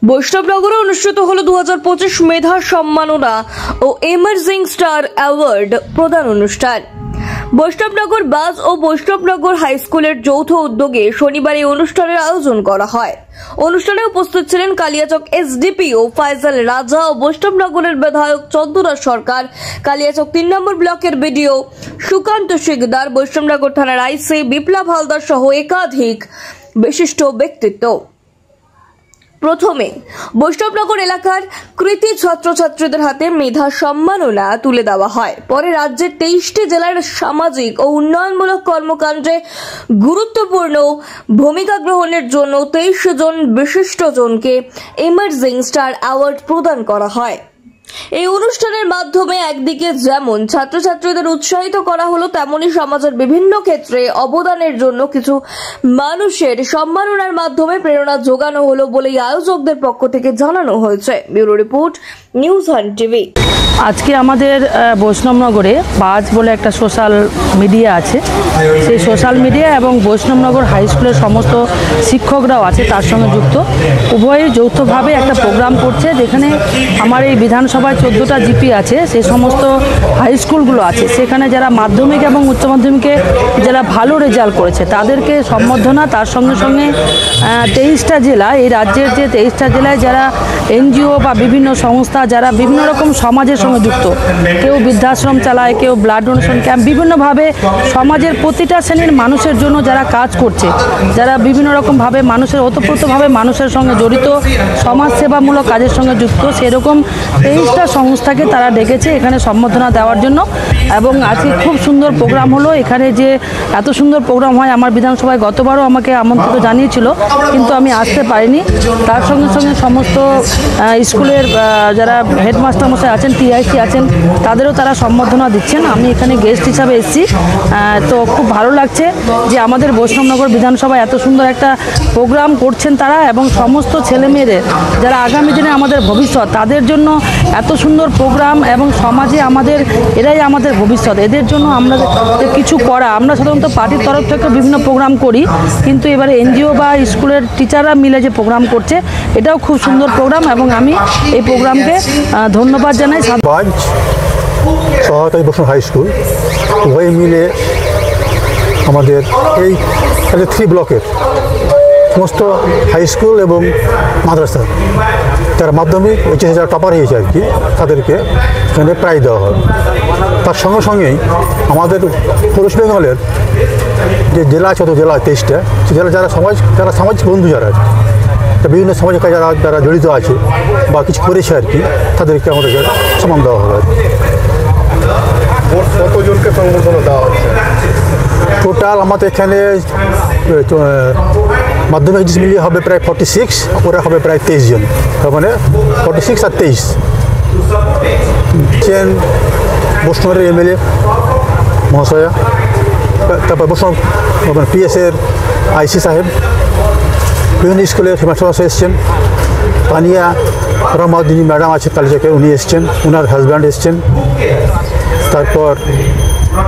বৈষ্ণবনগরে অনুষ্ঠিত হলো 2025 মেধা সম্মাননা ও এমার্জিং স্টার অ্যাওয়ার্ড প্রদান অনুষ্ঠান। বৈষ্ণবনগর বাস ও বৈষ্ণবনগর হাই স্কুলের যৌথ উদ্যোগে শনিবার এই অনুষ্ঠানের আয়োজন করা হয়। অনুষ্ঠানে উপস্থিত ছিলেন কালিয়াচক এসডিপিও ফাইজাল রাজা ও বৈষ্ণবনগরের বিধায়ক চন্দুরাজ সরকার, কালিয়াচক 3 নম্বর ব্লকের বিডিও সুকান্ত শিকদার, বৈষ্ণবনগর থানার আইসি বিপ্লব হালদার সহ একাধিক বিশিষ্ট ব্যক্তিত্ব। প্রথমে বৈষ্ণবনগর এলাকার কৃতি ছাত্রছাত্রীদের হাতে মেধা সম্মাননা তুলে দেওয়া হয়। পরে রাজ্যের 23টি জেলার সামাজিক ও উন্নয়নমূলক কর্মকাণ্ডে গুরুত্বপূর্ণ ভূমিকা গ্রহণের জন্য 23 জন বিশিষ্টজনকে এমার্জিং স্টার অ্যাওয়ার্ড প্রদান করা হয়। এই অনুষ্ঠানের মাধ্যমে একদিকে যেমন ছাত্রছাত্রীদের উৎসাহিত করা হলো, তেমনি সমাজের বিভিন্ন ক্ষেত্রে অবদানের জন্য কিছু মানুষের সম্মাননার মাধ্যমে প্রেরণা যোগানো হলো বলে আয়োজকদের পক্ষ থেকে জানানো হয়েছে। Bureau report, news hunt TV. আজকে আমাদের বৈষ্ণবনগরে বাজ বলে একটা সোশ্যাল মিডিয়া আছে, সেই সোশ্যাল মিডিয়া এবং বৈষ্ণবনগর হাই স্কুলের সমস্ত শিক্ষকরাও আছে তার সঙ্গে যুক্ত, উভয়ই যৌথভাবে একটা প্রোগ্রাম করছে, যেখানে আমার এই বিধানসভায় 14টা জিপি আছে, সেই সমস্ত হাই স্কুলগুলো আছে, সেখানে যারা মাধ্যমিক এবং উচ্চ মাধ্যমিকে যারা ভালো রেজাল্ট করেছে তাদেরকে সম্বর্ধনা, তার সঙ্গে সঙ্গে 23টা জেলা, এই রাজ্যের যে 23টা জেলায় যারা এনজিও বা বিভিন্ন সংস্থা যারা বিভিন্ন রকম সমাজের সঙ্গে যুক্ত, কেউ বৃদ্ধাশ্রম চালায়, কেউ ব্লাড ডোনেশন ক্যাম্প, বিভিন্নভাবে সমাজের প্রতিটা শ্রেণীর মানুষের জন্য যারা কাজ করছে, যারা বিভিন্ন রকমভাবে মানুষের ওতপ্রোতভাবে মানুষের সঙ্গে জড়িত, সমাজসেবামূলক কাজের সঙ্গে যুক্ত, সেরকম 23টা সংস্থাকে তারা ডেকেছে এখানে সম্বর্ধনা দেওয়ার জন্য। এবং আজকে খুব সুন্দর প্রোগ্রাম হলো। এখানে যে এত সুন্দর প্রোগ্রাম হয়, আমার বিধানসভায় গতবারও আমাকে আমন্ত্রিত জানিয়েছিল, কিন্তু আমি আসতে পারিনি। তার সঙ্গে সঙ্গে সমস্ত স্কুলের যারা হেডমাস্টার মশাই আছেন, টিআইসি আছেন, তাদেরও তারা সম্বর্ধনা দিচ্ছেন। আমি এখানে গেস্ট হিসাবে এসেছি, তো খুব ভালো লাগছে যে আমাদের বৈষ্ণবনগর বিধানসভায় এত সুন্দর একটা প্রোগ্রাম করছেন তারা, এবং সমস্ত ছেলেমেয়েদের যারা আগামী দিনে আমাদের ভবিষ্যৎ, তাদের জন্য এত সুন্দর প্রোগ্রাম, এবং সমাজে আমাদের এরাই আমাদের ভবিষ্যৎ, এদের জন্য আমরা কিছু করা। আমরা সাধারণত পার্টির তরফ থেকে বিভিন্ন প্রোগ্রাম করি, কিন্তু এবারে এনজিও বা স্কুলের টিচাররা মিলে যে প্রোগ্রাম করছে, এটাও খুব সুন্দর প্রোগ্রাম, এবং আমি এই প্রোগ্রামকে ধন্যবাদ জানাই। সহায়তায় বৈষ্ণব হাই স্কুল উভয় মিলে আমাদের এই 3 ব্লকের সমস্ত হাই স্কুল এবং মাদ্রাসা যারা মাধ্যমিক এইচএসে যারা টপার হয়েছে আর কি, তাদেরকে এখানে প্রাইজ দেওয়া হয়। তার সঙ্গে সঙ্গেই আমাদের ওয়েস্ট বেঙ্গলের যে জেলা আছে, জেলা 23টা, সে জেলা যারা সামাজিক বন্ধু যারা আছে, বিভিন্ন সামাজিক কাজে যারা জড়িত আছে বা কিছু করেছে আর কি, তাদেরকে আমাদের সম্মান দেওয়া হবে। কতজনকে সম্বর্ধনা দেওয়া হচ্ছে? টোটাল আমাদের এখানে মাধ্যমিক এইচএস মিলিয়ে হবে প্রায় 46, ওরা হবে প্রায় 23 জন, তার মানে 46 আর 23। বৈষ্ণবের এমএলএ মহাশয়া, তারপর বৈষ্ণব পিএসের আইসি সাহেব, বিভিন্ন স্কুলের হেডমাস্টার এসছেন, পানিয়া রহমাউদ্দিনী ম্যাডাম আছে কালিচকের, উনি এসছেন, ওনার হাজব্যান্ড এসছেন, তারপর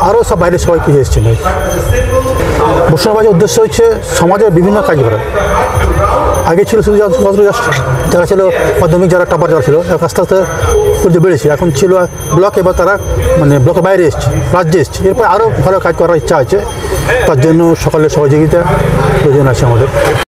আরও সব বাইরের সবাই কিছু এসছেন। বৈষ্ণববাজের উদ্দেশ্য হচ্ছে সমাজের বিভিন্ন কাজ করা। আগে ছিল শুধু যারা ছিল মাধ্যমিক, যারা টপার যারা ছিল, আস্তে আস্তে যে বেড়েছে, এখন ছিল ব্লক, এবার তারা মানে ব্লকের বাইরে এসছে, রাজ্যে এসছে, এরপর আরও ভালো কাজ করার ইচ্ছা আছে, তার জন্য সকলের সহযোগিতা প্রয়োজন আছে আমাদের।